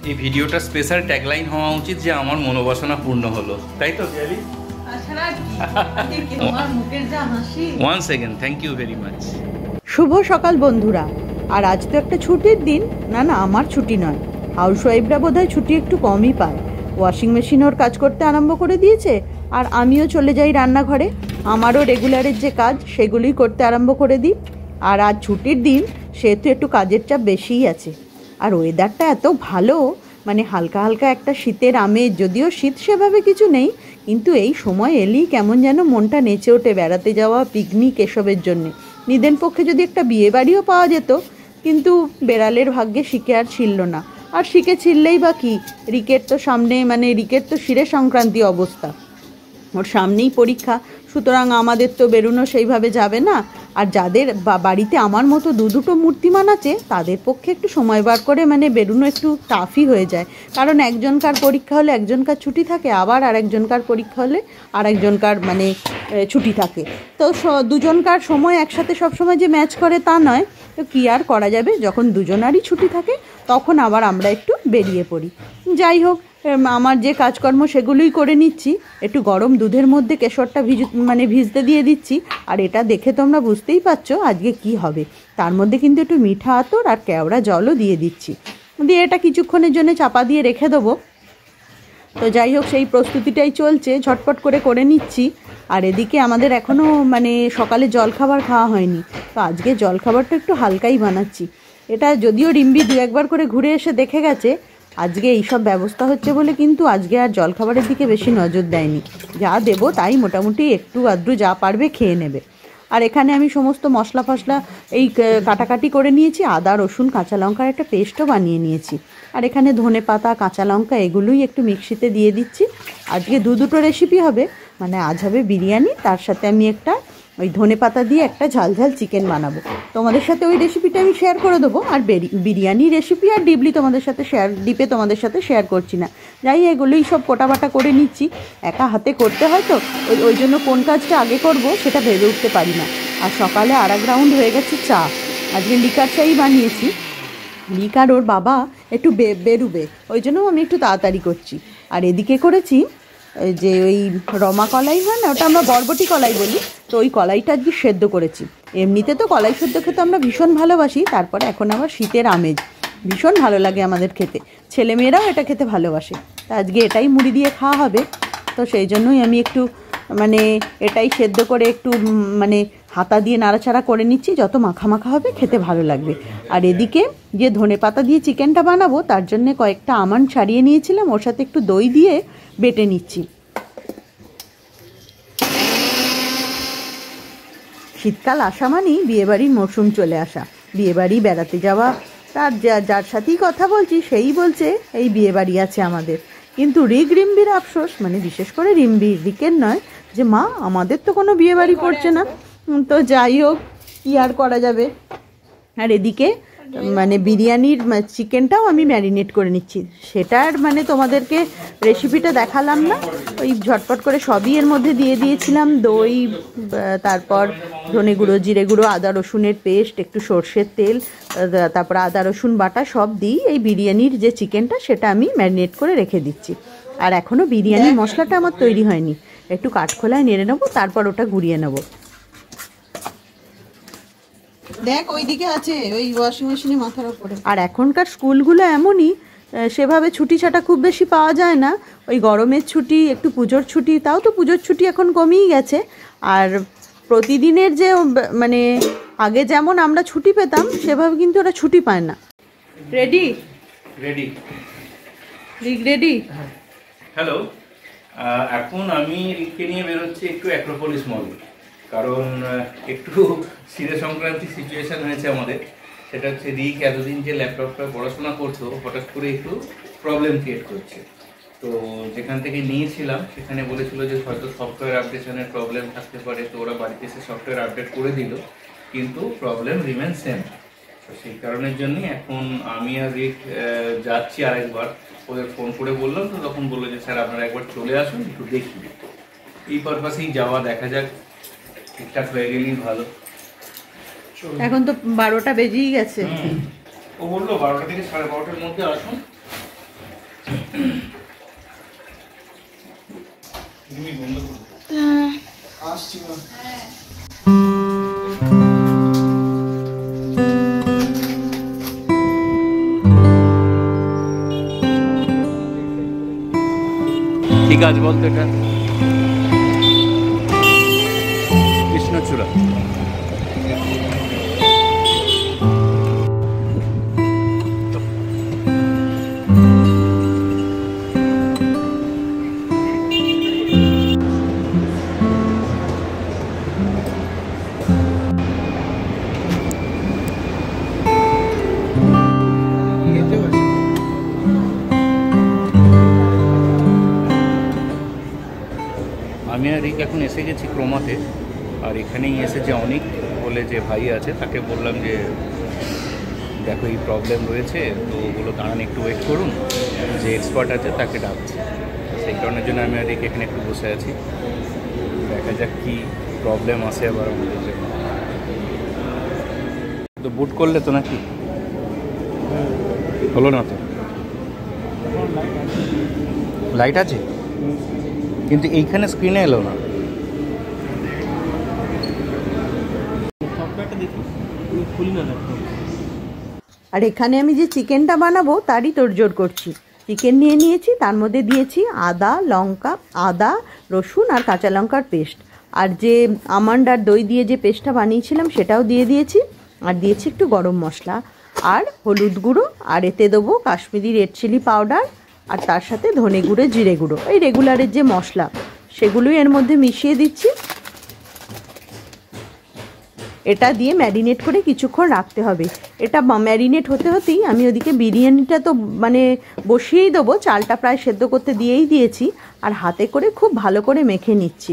এই ভিডিওটা special tagline হওয়া উচিত যে আমার মনোবাসনা পূর্ণ হলো, তাই তো জিয়ালি? Once again thank you very much. শুভ সকাল বন্ধুরা। আর আজ তো একটা ছুটির দিন। না না, আমার ছুটি নয়, হাউসওয়াইফরা বোধহয় ছুটি একটু কমই পায়। ওয়াশিং মেশিন ওর কাজ করতে আরম্ভ করে দিয়েছে, আর আমিও চলে যাই রান্নাঘরে। আমারও রেগুলারের যে কাজ সেগুলোই করতে আরম্ভ করে দিই। আর আজ ছুটির দিন, সেহেতু একটু কাজের চাপ বেশিই আছে। আর ওয়েদারটা এত ভালো, মানে হালকা হালকা একটা শীতের আমেজ, যদিও শীত সেভাবে কিছু নেই, কিন্তু এই সময় এলেই কেমন যেন মনটা নেচে ওঠে বেড়াতে যাওয়া, পিকনিক এসবের জন্যে। নিদেন পক্ষে যদি একটা বিয়ে বাড়িও পাওয়া যেত, কিন্তু বেড়ালের ভাগ্যে শিখে আর ছিল না। আর শিখে ছিললেই বা কি, রিকের তো সামনে, মানে রিকের তো শিরে সংক্রান্তি অবস্থা, ওর সামনেই পরীক্ষা, সুতরাং আমাদের তো বেরোনো সেইভাবে যাবে না। আর যাদের বাড়িতে আমার মতো দুটো মূর্তিমান আছে, তাদের পক্ষে একটু সময় বার করে মানে বেরোনো একটু টাফই হয়ে যায়। কারণ একজনকার পরীক্ষা হলে একজনকার ছুটি থাকে, আবার আরেকজনকার পরীক্ষা হলে আরেকজনকার মানে ছুটি থাকে। তো দুজনকার সময় একসাথে সবসময় যে ম্যাচ করে তা নয়। তো কী আর করা যাবে, যখন দুজনারই ছুটি থাকে তখন আবার আমরা একটু বেরিয়ে পড়ি। যাই হোক, আমার যে কাজকর্ম সেগুলোই করে নিচ্ছি। একটু গরম দুধের মধ্যে কেশরটা ভিজতে দিয়ে দিচ্ছি। আর এটা দেখে তোমরা বুঝতেই পারছো আজকে কি হবে। তার মধ্যে কিন্তু একটু মিঠা আতর আর কেওড়া জলও দিয়ে দিচ্ছি, দিয়ে এটা কিছুক্ষণের জন্য চাপা দিয়ে রেখে দেবো। তো যাই হোক, সেই প্রস্তুতিটাই চলছে, ঝটপট করে নিচ্ছি। আর এদিকে আমাদের এখনও মানে সকালে জলখাবার খাওয়া হয়নি, তো আজকে জলখাবারটা একটু হালকাই বানাচ্ছি। এটা যদিও রিম্বি দু একবার করে ঘুরে এসে দেখে গেছে আজকে এইসব ব্যবস্থা হচ্ছে বলে, কিন্তু আজকে আর জলখাবারের দিকে বেশি নজর দেয়নি। যা দেবো তাই মোটামুটি একটু আধটু যা পারবে খেয়ে নেবে। আর এখানে আমি সমস্ত মশলা ফসলা এই কাটাকাটি করে নিয়েছি, আদা রসুন কাঁচা লঙ্কার একটা পেস্টও বানিয়ে নিয়েছি। আর এখানে ধনে পাতা কাঁচা লঙ্কা এগুলোই একটু মিক্সিতে দিয়ে দিচ্ছি। আজকে দুটো রেসিপি হবে, মানে আজ হবে বিরিয়ানি, তার সাথে আমি একটা ওই ধনে পাতা দিয়ে একটা ঝালঝাল চিকেন বানাবো। তোমাদের সাথে ওই রেসিপিটা আমি শেয়ার করে দেবো। আর বিরিয়ানি রেসিপি আর ডিপলি তোমাদের সাথে শেয়ার করছি না। যাই এগুলোই সব কোটাবাটা করে নিচ্ছি, একা হাতে করতে হয় তো, ওই জন্য কোন কাজটা আগে করব সেটা ভেবে উঠতে পারি না। আর সকালে আর এক রাউন্ড হয়ে গেছে চা, আজকে লিকার চাই বানিয়েছি। লিকার ওর বাবা একটু বেরুবে, ওই জন্য আমি একটু তাড়াতাড়ি করছি। আর এদিকে করেছি যে ওই রমা কলাই হয় না, ওটা আমরা বরবটি কলাই বলি, তো ওই কলাইটা আজকে সেদ্ধ করেছি। এমনিতে তো কলাই সেদ্ধ খেতে আমরা ভীষণ ভালোবাসি, তারপরে এখন আবার শীতের আমেজ, ভীষণ ভালো লাগে আমাদের খেতে, ছেলেমেয়েরাও এটা খেতে ভালোবাসে। তা আজকে এটাই মুড়ি দিয়ে খাওয়া হবে, তো সেই জন্যই আমি একটু মানে এটাই সেদ্ধ করে একটু মানে হাতা দিয়ে নাড়াচাড়া করে নিচ্ছি, যত মাখা মাখা হবে খেতে ভালো লাগবে। আর এদিকে যে ধনে পাতা দিয়ে চিকেনটা বানাবো, তার জন্যে কয়েকটা আমন্ড ছাড়িয়ে নিয়েছিলাম, ওর সাথে একটু দই দিয়ে বেটে নিচ্ছি। শীতকাল আসা মানেই বিয়েবাড়ির মরশুম চলে আসা, বিয়েবাড়ি বেড়াতে যাওয়া। তার যার সাথেই কথা বলছি সেই বলছে এই বিয়েবাড়ি আছে আমাদের, কিন্তু রিম্বির আফসোস, মানে বিশেষ করে রিকের নয়, যে মা আমাদের তো কোনো বিয়েবাড়ি পড়ছে না। তো যাই হোক, কী আর করা যাবে। আর এদিকে মানে বিরিয়ানির চিকেনটাও আমি ম্যারিনেট করে নিচ্ছি, সেটার মানে তোমাদেরকে রেসিপিটা দেখালাম না, ওই ঝটপট করে সবই এর মধ্যে দিয়ে দিয়েছিলাম, দই, তারপর ধনে গুঁড়ো জিরে গুঁড়ো আদা রসুনের পেস্ট, একটু সর্ষের তেল, তারপর আদা রসুন বাটা সব দিই এই বিরিয়ানির যে চিকেনটা সেটা আমি ম্যারিনেট করে রেখে দিচ্ছি। আর এখনও বিরিয়ানির মশলাটা আমার তৈরি হয়নি, একটু কাঠখোলায় নেড়ে নেবো, তারপর ওটা গুঁড়িয়ে নেবো। দেখ ওইদিকে আছে ওই ওয়াশিং মেশিনে মাথার উপরে। আর এখনকার স্কুলগুলো এমনই, সেভাবে ছুটি ছাটা খুব বেশি পাওয়া যায় না, ওই গরমের ছুটি, একটু পুজোর ছুটি, তাও তো পুজোর ছুটি এখন কমেই গেছে। আর প্রতিদিনের যে মানে আগে যেমন আমরা ছুটি পেতাম সেভাবে কিন্তু ওরা ছুটি পায় না। Ready ready ready. হ্যালো, এখন আমি রিককে নিয়ে বেরোচ্ছি একটু অ্যাক্রোপলিস মল, কারণ একটু শিরে সংক্রান্তি সিচুয়েশান হয়েছে আমাদের। সেটা হচ্ছে রিক এতদিন যে ল্যাপটপটা পড়াশোনা করতো, হঠাৎ করে একটু প্রবলেম ক্রিয়েট করছে। তো যেখান থেকে নিয়েছিলাম সেখানে বলেছিল যে হয়তো সফটওয়্যার আপডেশনের প্রবলেম থাকতে পারে, তো ওরা বাড়িতে এসে সফটওয়্যার আপডেট করে দিল, কিন্তু প্রবলেম রিমেন সেম। তো সেই কারণের জন্যই এখন আমি আর রিক যাচ্ছি আরেকবার, ওদের ফোন করে বললাম, তো তখন বললো যে স্যার আপনারা একবার চলে আসুন একটু দেখি। এই পারপাসেই যাওয়া, দেখা যাক ঠিকঠাক হয়ে গেলেই ভালো। এখন তো 12টা বেজেই গেছে। ও বললো 12টা থেকে 12:30-র মধ্যে আসুন, ঠিক আছে বলতো এটা কৃষ্ণচূড়া। আমি আর রিক এখন এসে গেছি ক্রোমাতে, আর এখানেই এসেছে অনেক বলে যে ভাই আছে, তাকে বললাম যে দেখো এই প্রবলেম রয়েছে, তো ওগুলো দাঁড়ান একটু ওয়েট করুন, যে এক্সপার্ট আছে তাকে ডাকছে। সেই কারণের জন্য আমি আর রিক এখানে একটু বসে আছি, দেখা যাক কী প্রবলেম আসে আবার আমাদের জন্য। তো বুট করলে তো নাকি হলো না? তো লাইট আছে কিন্তু এইখানে স্ক্রিনে এলো না। আর এখানে আমি যে চিকেনটা বানাবো তারই তোড়জোড় করছি। চিকেন নিয়ে নিয়েছি, তার মধ্যে দিয়েছি আদা রসুন আর কাঁচা লঙ্কার পেস্ট, আর যে আমন্ড আর দই দিয়ে যে পেস্টটা বানিয়েছিলাম সেটাও দিয়ে দিয়েছি, আর দিয়েছি একটু গরম মশলা আর হলুদ গুঁড়ো, আর এতে দেবো কাশ্মীরি রেড চিলি পাউডার, আর তার সাথে ধনে গুঁড়ো জিরে গুঁড়ো, এই রেগুলারের যে মশলা সেগুলোই এর মধ্যে মিশিয়ে দিচ্ছি। এটা দিয়ে ম্যারিনেট করে কিছুক্ষণ রাখতে হবে। এটা ম্যারিনেট হতে হতেই আমি ওদিকে বিরিয়ানিটা তো মানে বসিয়েই দেবো, চালটা প্রায় সেদ্ধ করতে দিয়েই দিয়েছি, আর হাতে করে খুব ভালো করে মেখে নিচ্ছি।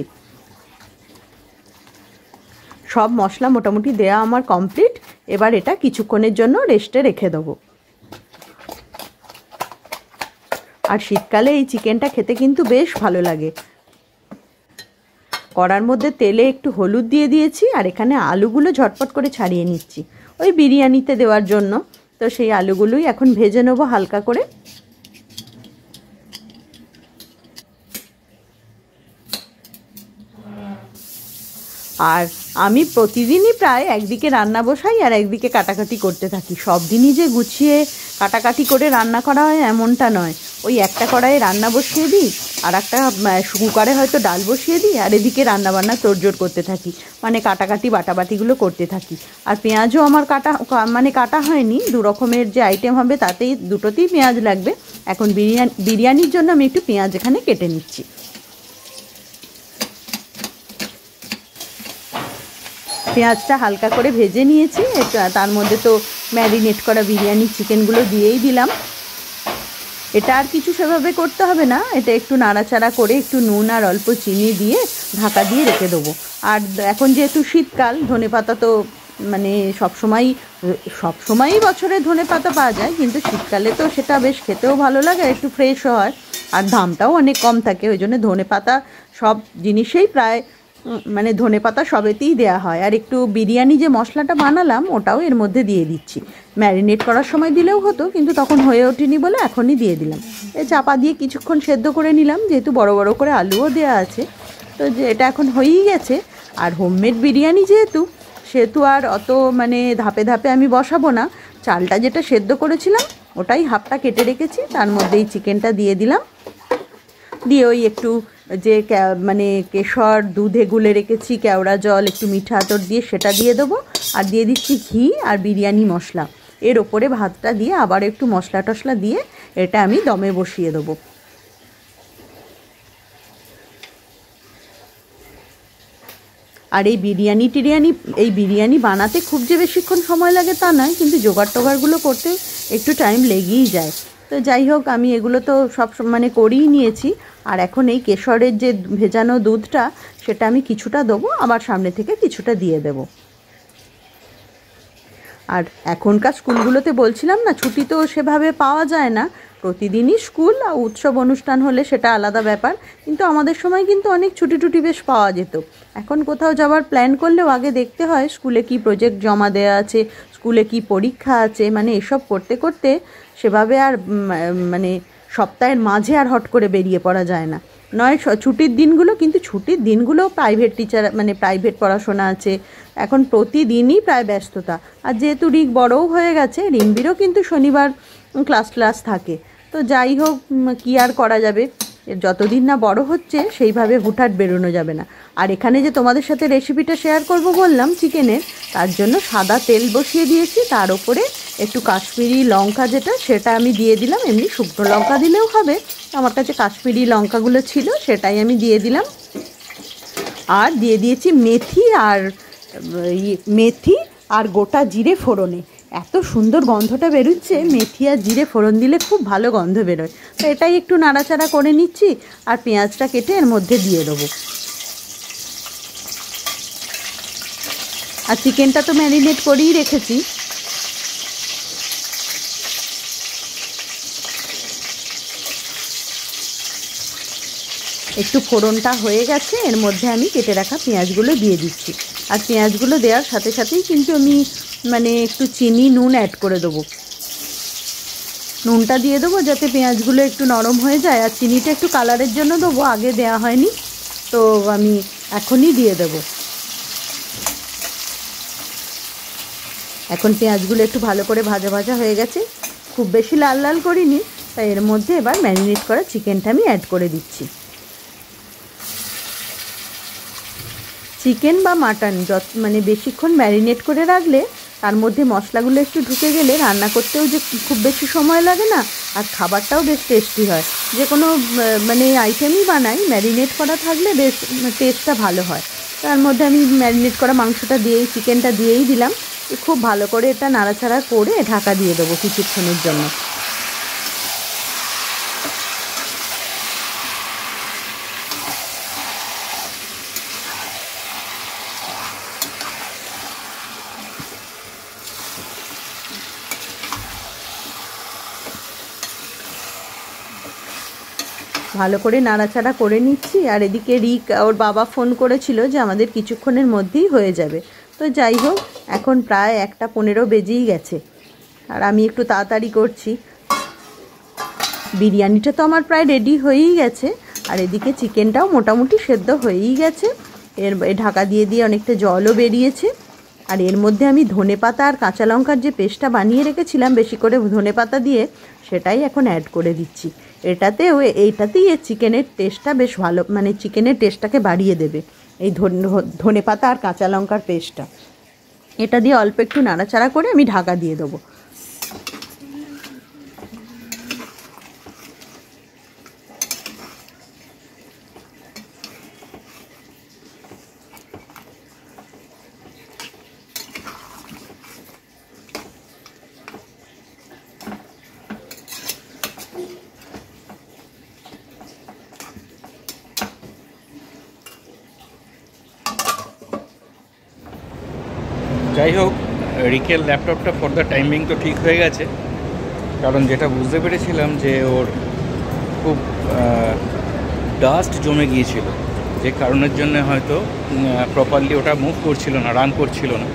সব মশলা মোটামুটি দেয়া আমার কমপ্লিট। এবার এটা কিছুক্ষণের জন্য রেস্টে রেখে দেবো। আর শীতকালে এই চিকেনটা খেতে কিন্তু বেশ ভালো লাগে। কড়ার মধ্যে তেলে একটু হলুদ দিয়ে দিয়েছি, আর এখানে আলুগুলো ঝটপট করে ছাড়িয়ে নিচ্ছি ওই বিরিয়ানিতে দেওয়ার জন্য। তো সেই আলুগুলোই এখন ভেজে নেবো হালকা করে। আর আমি প্রতিদিনই প্রায় একদিকে রান্না বসাই আর একদিকে কাটাকাটি করতে থাকি। সব দিনই যে গুছিয়ে কাটাকাটি করে রান্না করা হয় এমনটা নয়। ওই একটা কড়াইয়ে রান্না বসিয়ে দিই, আর একটা কুকারে হয়তো ডাল বসিয়ে দিই, আর এদিকে রান্নাবান্না তোড়জোড় করতে থাকি, মানে কাটাকাটি বাটাবাটিগুলো করতে থাকি। আর পেঁয়াজও আমার কাটা হয়নি, দু রকমের যে আইটেম হবে তাতেই দুটোতেই পেঁয়াজ লাগবে। এখন বিরিয়ানির জন্য আমি একটু পেঁয়াজ এখানে কেটে নিচ্ছি। পেঁয়াজটা হালকা করে ভেজে নিয়েছি, তার মধ্যে তো ম্যারিনেট করা বিরিয়ানির চিকেনগুলো দিয়েই দিলাম। এটা আর কিছু সেভাবে করতে হবে না, এটা একটু নাড়াচাড়া করে একটু নুন আর অল্প চিনি দিয়ে ঢাকা দিয়ে রেখে দেবো। আর এখন যেহেতু শীতকাল, ধনেপাতা তো মানে সবসময়ই বছরে ধনেপাতা পাওয়া যায়, কিন্তু শীতকালে তো সেটা বেশ খেতেও ভালো লাগে, একটু ফ্রেশও হয়, আর দামটাও অনেক কম থাকে। ওই জন্য ধনেপাতা সব জিনিসেই প্রায় মানে ধনেপাতা সবেতেই দেওয়া হয়। আর একটু বিরিয়ানি যে মশলাটা বানালাম ওটাও এর মধ্যে দিয়ে দিচ্ছি। ম্যারিনেট করার সময় দিলেও হতো, কিন্তু তখন হয়ে ওঠেনি বলে এখনই দিয়ে দিলাম। চাপা দিয়ে কিছুক্ষণ সেদ্ধ করে নিলাম, যেহেতু বড় বড় করে আলুও দেওয়া আছে। তো যে এটা এখন হয়েই গেছে। আর হোমমেড বিরিয়ানি সেহেতু আর অত মানে ধাপে ধাপে আমি বসাবো না। চালটা যেটা সেদ্ধ করেছিলাম ওটাই হাফটা কেটে রেখেছি, তার মধ্যেই চিকেনটা দিয়ে দিলাম। দিয়ে ওই একটু যে মানে কেশর দুধে গুলে রেখেছি কেওড়া জল, একটু মিঠা আতর দিয়ে সেটা দিয়ে দেবো, আর দিয়ে দিচ্ছি ঘি আর বিরিয়ানি মশলা। এর ওপরে ভাতটা দিয়ে আবার একটু মশলা টশলা দিয়ে এটা আমি দমে বসিয়ে দেবো। আর এই বিরিয়ানি বানাতে খুব যে বেশিক্ষণ সময় লাগে তা নয়, কিন্তু জোগাড় টোগাড়গুলো করতে একটু টাইম লেগেই যায়। তো যাই হোক, আমি এগুলো তো সব মানে করেই নিয়েছি। আর এখন এই কেশরের যে ভেজানো দুধটা সেটা আমি কিছুটা দেবো, আবার সামনে থেকে কিছুটা দিয়ে দেবো। আর এখনকার স্কুলগুলোতে বলছিলাম না, ছুটি তো সেভাবে পাওয়া যায় না, প্রতিদিনই স্কুল, আর উৎসব অনুষ্ঠান হলে সেটা আলাদা ব্যাপার। কিন্তু আমাদের সময় কিন্তু অনেক ছুটি বেশ পাওয়া যেত। এখন কোথাও যাওয়ার প্ল্যান করলেও আগে দেখতে হয় স্কুলে কি প্রজেক্ট জমা দেওয়া আছে, স্কুলে কি পরীক্ষা আছে, মানে এসব করতে করতে সেভাবে আর মানে সপ্তাহের মাঝে আর হট করে বেরিয়ে পড়া যায় না। নয় ছুটির দিনগুলো, কিন্তু ছুটির দিনগুলো প্রাইভেট টিচার মানে প্রাইভেট পড়াশোনা আছে, এখন প্রতিদিনই প্রায় ব্যস্ততা। আর যেহেতু রিক বড়ও হয়ে গেছে, রিম্বিরও কিন্তু শনিবার ক্লাস থাকে। তো যাই হোক, কী আর করা যাবে, যতদিন না বড় হচ্ছে সেইভাবে হুটহাট বেরোনো যাবে না। আর এখানে যে তোমাদের সাথে রেসিপিটা শেয়ার করব বললাম চিকেনের, তার জন্য সাদা তেল বসিয়ে দিয়েছি, তার ওপরে একটু কাশ্মীরি লঙ্কা সেটা আমি দিয়ে দিলাম। এমনি শুকনো লঙ্কা দিলেও হবে, আমার কাছে কাশ্মীরি লঙ্কাগুলো ছিল সেটাই আমি দিয়ে দিলাম। আর দিয়ে দিয়েছি মেথি আর গোটা জিরে ফোড়নে। এত সুন্দর গন্ধটা বেরোচ্ছে, মেথি আর জিরে ফোড়ন দিলে খুব ভালো গন্ধ বেরোয়। তো এটাই একটু নাড়াচাড়া করে নিচ্ছি, আর পেঁয়াজটা কেটে এর মধ্যে দিয়ে দেবো। আর চিকেনটা তো ম্যারিনেট করেই রেখেছি। একটু ফোড়নটা হয়ে গেছে, এর মধ্যে আমি কেটে রাখা পেঁয়াজগুলো দিয়ে দিচ্ছি। আর পেঁয়াজগুলো দেওয়ার সাথে সাথেই কিন্তু আমি একটু চিনি নুন অ্যাড করে দেবো। নুনটা দিয়ে দেবো যাতে পেঁয়াজগুলো একটু নরম হয়ে যায়, আর চিনিটা একটু কালারের জন্য দেবো, আগে দেওয়া হয়নি, তো আমি এখনই দিয়ে দেবো। এখন পেঁয়াজগুলো একটু ভালো করে ভাজা ভাজা হয়ে গেছে, খুব বেশি লাল লাল করিনি। তাই এর মধ্যে এবার ম্যারিনেট করা চিকেনটা আমি অ্যাড করে দিচ্ছি। চিকেন বা মাটন বেশিক্ষণ ম্যারিনেট করে রাখলে তার মধ্যে মশলাগুলো একটু ঢুকে গেলে রান্না করতেও যে খুব বেশি সময় লাগে না, আর খাবারটাও বেশ টেস্টি হয়। যে কোনো আইটেমই বানাই, ম্যারিনেট করা থাকলে বেশ টেস্টটা ভালো হয়। তার মধ্যে আমি ম্যারিনেট করা মাংসটা চিকেনটা দিয়েই দিলাম। খুব ভালো করে এটা নাড়াচাড়া করে ঢাকা দিয়ে দেবো কিছুক্ষণের জন্য। ভালো করে নাড়াচাড়া করে নিচ্ছি। আর এদিকে রিক ওর বাবা ফোন করেছিল যে আমাদের কিছুক্ষণের মধ্যেই হয়ে যাবে। তো যাই হোক, এখন প্রায় 1:15 বেজেই গেছে, আর আমি একটু তাড়াতাড়ি করছি। বিরিয়ানিটা তো আমার প্রায় রেডি হয়েই গেছে, আর এদিকে চিকেনটাও মোটামুটি সেদ্ধ হয়েই গেছে। ঢাকা দিয়ে অনেকটা জলও বেরিয়েছে। আর এর মধ্যে আমি ধনেপাতা আর কাঁচা লঙ্কার যে পেস্টটা বানিয়ে রেখেছিলাম বেশি করে ধনেপাতা দিয়ে, সেটাই এখন অ্যাড করে দিচ্ছি। এইটাতেই এর চিকেনের টেস্টটা বেশ ভালো, চিকেনের টেস্টটাকে বাড়িয়ে দেবে এই ধনেপাতা আর কাঁচা লঙ্কার পেস্টটা। এটা দিয়ে অল্প একটু নাড়াচাড়া করে আমি ঢাকা দিয়ে দেবো। যাই হোক, রিকের ল্যাপটপটা ফর দ্য টাইমিং তো ঠিক হয়ে গেছে, কারণ যেটা বুঝতে পেরেছিলাম যে ওর খুব ডাস্ট জমে গিয়েছিল, যে কারণের জন্য হয়তো প্রপারলি ওটা মুভ করছিল না, রান করছিল না।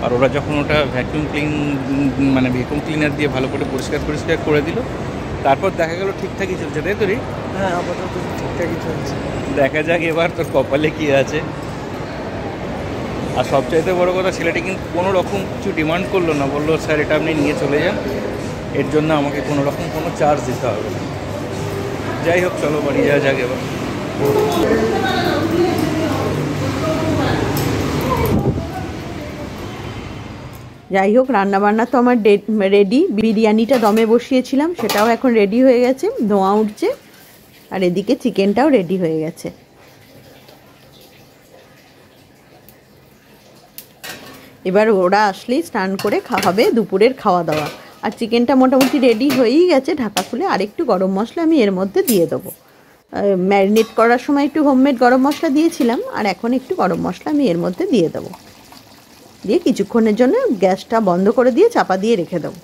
আর ওরা যখন ওটা ভ্যাকুয়াম ক্লিনার দিয়ে ভালো করে পরিষ্কার করে দিল, তারপর দেখা গেল ঠিকঠাকই চলছে, তাই তো রি? হ্যাঁ, আপাতত ঠিকঠাকই চলছে। দেখা যাক এবার তোর কপালে কী আছে। আর সবচাইতে বড় কথা, ছেলেটি কিন্তু কোনো রকম কিছু ডিমান্ড করলো না, বললো স্যার এটা আপনি নিয়ে চলে যান, এর জন্য আমাকে কোনো রকম কোনো চার্জ দিতে হবে না। যাই হোক, চলো বাড়ি যাওয়া যাক এবার। যাই হোক, রান্নাবান্না তো আমার রেডি। বিরিয়ানিটা দমে বসিয়েছিলাম, সেটাও এখন রেডি হয়ে গেছে, ধোঁয়া উঠছে। আর এদিকে চিকেনটাও রেডি হয়ে গেছে। এবার ওরা আসলেই স্নান করে হবে দুপুরের খাওয়া দাওয়া। আর চিকেনটা মোটামুটি রেডি হয়েই গেছে, ঢাকা খুলে আরেকটু গরম মশলা আমি এর মধ্যে দিয়ে দেবো। ম্যারিনেট করার সময় একটু হোমমেড গরম মশলা দিয়েছিলাম, আর এখন একটু গরম মশলা আমি এর মধ্যে দিয়ে দেবো। দিয়ে কিছুক্ষণের জন্য গ্যাসটা বন্ধ করে দিয়ে চাপা দিয়ে রেখে দেবো।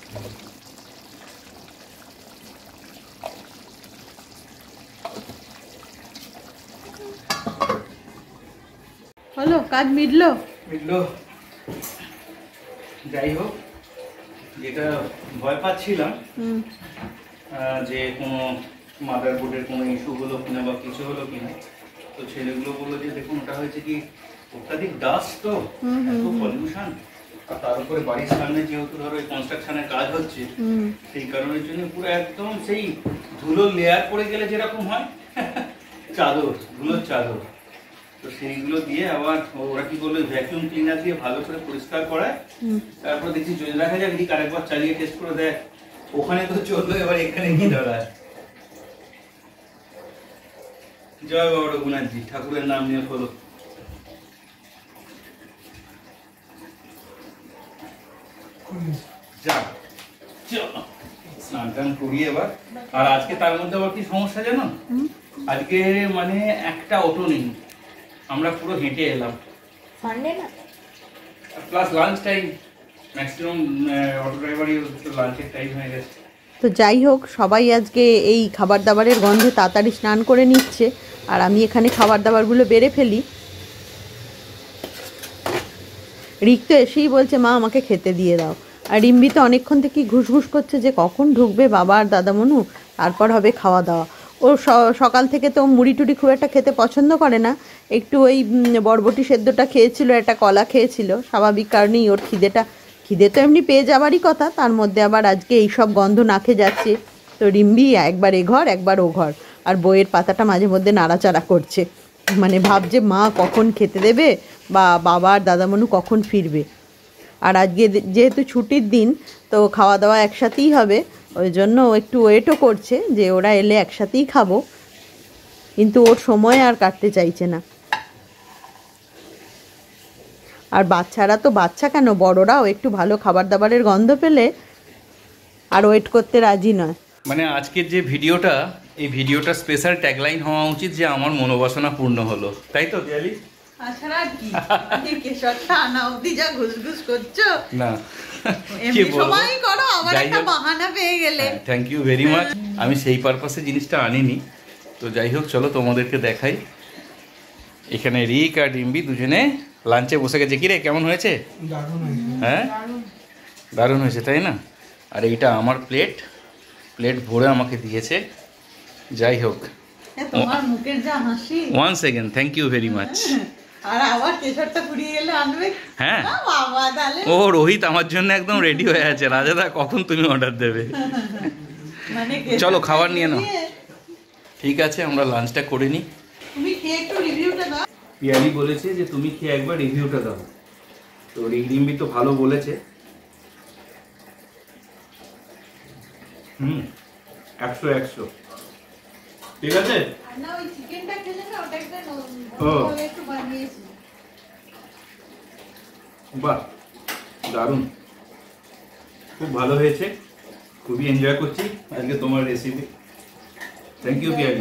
হলো, কাজ মিটলো। যাই হোক, যেটা ভয় পাচ্ছিলাম যে কোনো মাদারবোর্ডের কোনো ইস্যু হলো কিনা বা কিছু হলো কিনা। তো ছেলেগুলো বললো যে দেখুন ওটা হয়েছে কি অত্যাধিক ডাস্ট, তো এত পলিউশন, আর তার উপরে বাড়ির সামনে যেহেতু ধরো কনস্ট্রাকশনের কাজ হচ্ছে, সেই কারণের জন্য পুরো একদম সেই ধুলোর লেয়ার পড়ে গেলে যেরকম হয় চাদর, ধুলোর চাদর, তো সেইগুলো দিয়ে আবার ওরা কি করলো ভ্যাকিউম ক্লিনার দিয়ে ভালো করে পরিষ্কার করায়। তারপর দেখছি যদি দেখা যায় এদিকে আরেকবার চালিয়ে টেস্ট করে দেয়, ওখানে তো চললো, এবার এখানে কি ধরায়। জয় বাবা রঘুনাথজি, ঠাকুরের নাম নিয়ে খোলো। যাক, চলো স্নান টান করি এবার। আর আজকে তার মধ্যে আবার কি সমস্যা জানো, আজকে মানে একটা অটো নেই, আমরা পুরো হেঁটে এলাম। সানডে না, plus lunch time, maximum auto ড্রাইভারই লাঞ্চের টাইম হয়ে গেছে। তো যাই হোক, সবাই আজকে এই খাবার দাবারের গন্ধে তাড়াতাড়ি স্নান করে নিচ্ছে, আর আমি এখানে খাবার দাবারগুলো বেড়ে ফেলি। রিক তো এসেই বলছে মা আমাকে খেতে দিয়ে দাও, আর রিম্বি তো অনেকক্ষণ থেকেই ঘুষঘুষ করছে যে কখন ঢুকবে বাবা আর দাদামনু, তারপর হবে খাওয়া দাওয়া। ও সকাল থেকে তো মুড়ি টুড়ি খুব একটা খেতে পছন্দ করে না, একটু ওই বরবটি সেদ্ধটা খেয়েছিল, একটা কলা খেয়েছিল, স্বাভাবিক কারণেই ওর খিদে তো এমনি পেয়ে যাওয়ারই কথা, তার মধ্যে আবার আজকে এইসব গন্ধ নাকে যাচ্ছে। তো রিম্বি একবার এ ঘর একবার ও ঘর, আর বইয়ের পাতাটা মাঝে মধ্যে নাড়াচাড়া করছে, মানে ভাবছে মা কখন খেতে দেবে বা বাবা আর দাদামনু কখন ফিরবে। আর আজকে যেহেতু ছুটির দিন, তো খাওয়া দাওয়া একসাথেই হবে, ওই জন্য ও একটু ওয়েটও করছে যে ওরা এলে একসাথেই খাবো, কিন্তু ওর সময় আর কাটতে চাইছে না। আর বাচ্চারা তো বাচ্চা কেন, বড়রাও একটু ভালো খাবার দাবারের গন্ধ পেলে আর ওয়েট করতে রাজি নয়। মানে আজকের যে ভিডিওটা, এই ভিডিওটা স্পেশাল ট্যাগলাইন হওয়া উচিত যে আমার মনোবাসনা পূর্ণ হলো, তাই তো দিয়ালি? তাছাড়া কি কেশরটা আনা অবধি যা ঘুষঘুষ করছো না এমনি সময় করো, আবার একটা বাহানা পেয়ে গেলে। Thank you very much. আমি সেই পারপাসে জিনিসটা আনিনি, তো যাই হোক চলো তোমাদেরকে দেখাই। এখানে রিক আর ডিম্বি দুজনে লাঞ্চে বসে গেছে। কি রে, কেমন হয়েছে? হ্যাঁ, দারুণ হয়েছে তাই না? আর এইটা আমার প্লেট ভরে আমাকে দিয়েছে। যাই হোক, তোমার মুখের যা হাসি, once again thank you very much. আর আবার কেশরটা ফুরিয়ে গেলে আনবে। হ্যাঁ বাবা, তাহলে ও রোহিত আমার জন্য একদম রেডি হয়ে আছে, রাজাদা কখন তুমি অর্ডার দেবে। মানে চলো খাবার নিয়ে নাও। ঠিক আছে, আমরা লাঞ্চটা করে নিই। তুমি খেয়ে একটু রিভিউটা দাও। পিয়ালি বলেছে যে তুমি খেয়ে একবার রিভিউটা দাও, তো রিম্বি তো ভালো বলেছে। 100 ঠিক আছে। না, ওই চিকেনটা খেলে না, ওটা একটা একটু বানিয়েছি। বাহ, দারুণ, খুব ভালো হয়েছে, খুবই এনজয় করছি আজকে তোমার রেসিপি। Thank you Piyali.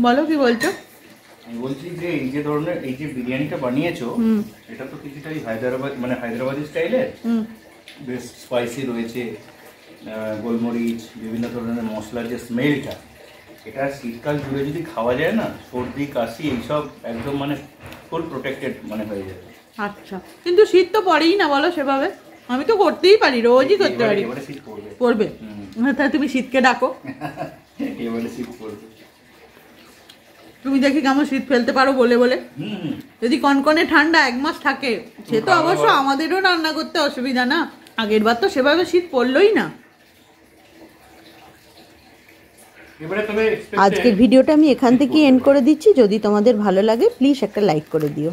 বলো কি বলছো? আমি বলছি যে এই যে ধরনের এই যে বিরিয়ানিটা বানিয়েছো, এটা তো কিছুটা হায়দ্রাবাদি স্টাইলের, বেশ স্পাইসি রয়েছে, গোলমরিচ, বিভিন্ন ধরনের মশলার যে স্মেলটা, এটা শীতকাল জুড়ে যদি খাওয়া যায় না, সর্দি কাশি এইসব একদম মানে ফুল প্রোটেক্টেড মানে হয়ে যাবে। আচ্ছা, কিন্তু শীত তো পড়েই না বলো সেভাবে, আমি তো করতেই পারি, রোজই করতে পারি। এবারে শীত পড়বে। পড়বে? তাহলে তুমি শীতকে ডাকো। এবারে শীত পড়বে। তুমি দেখি কেমন শীত ফেলতে পারো বলে বলে। যদি কনকনে ঠান্ডা 1 মাস থাকে, সে তো অবশ্য আমাদেরও রান্না করতে অসুবিধা না। আগের বার তো সেভাবে শীত পড়লোই না। আজকের ভিডিওটা আমি এখান থেকেই এন্ড করে দিচ্ছি। যদি তোমাদের ভালো লাগে প্লিজ একটা লাইক করে দিও।